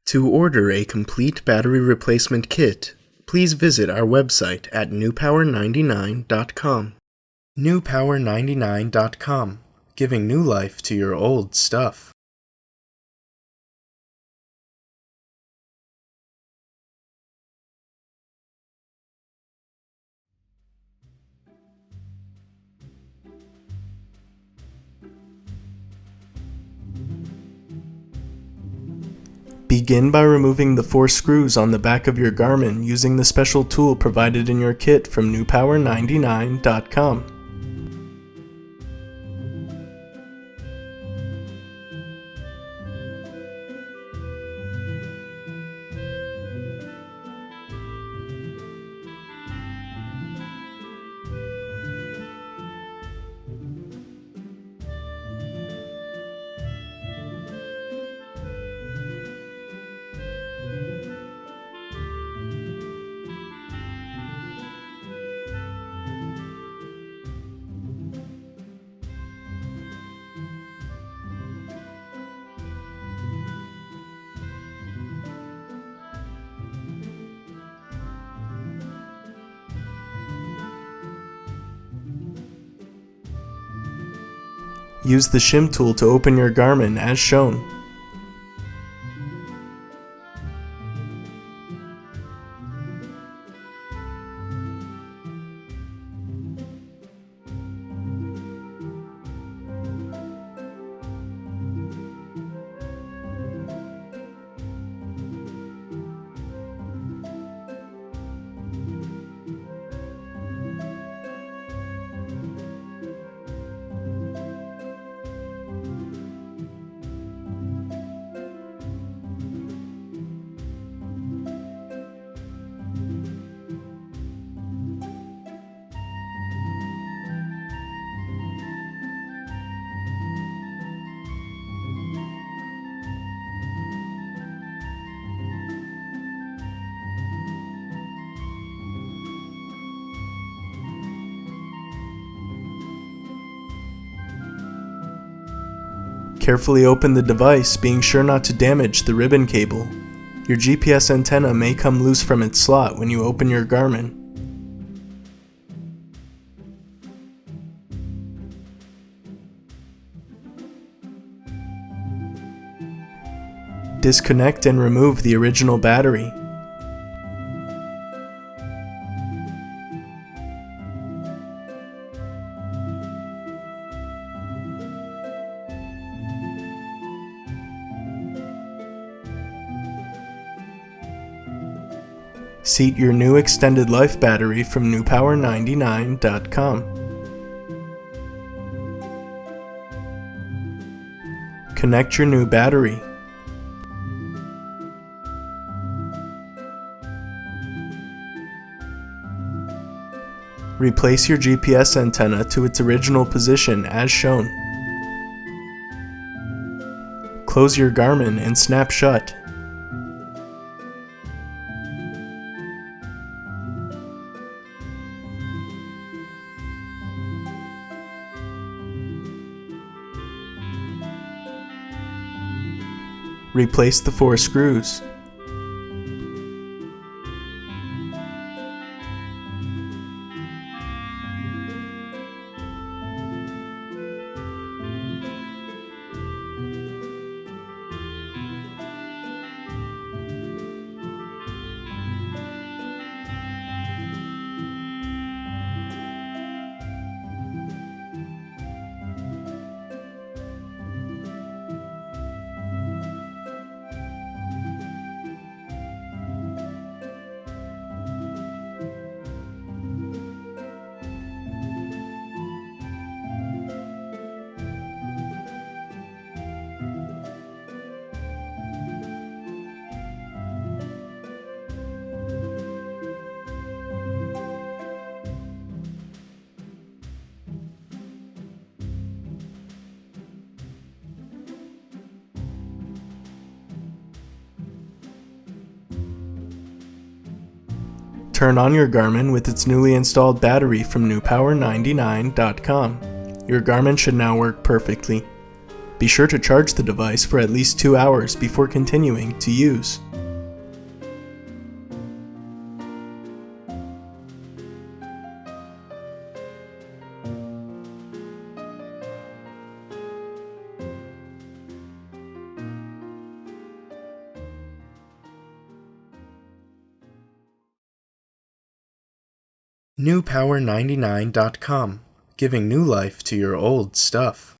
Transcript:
To order a complete battery replacement kit, please visit our website at newpower99.com. newpower99.com, giving new life to your old stuff. Begin by removing the 4 screws on the back of your Garmin using the special tool provided in your kit from newpower99.com. Use the shim tool to open your Garmin as shown. Carefully open the device, being sure not to damage the ribbon cable. Your GPS antenna may come loose from its slot when you open your Garmin. Disconnect and remove the original battery. Seat your new extended life battery from newpower99.com. Connect your new battery. Replace your GPS antenna to its original position as shown. Close your Garmin and snap shut. Replace the 4 screws. Turn on your Garmin with its newly installed battery from newpower99.com. Your Garmin should now work perfectly. Be sure to charge the device for at least 2 hours before continuing to use. NewPower99.com, giving new life to your old stuff.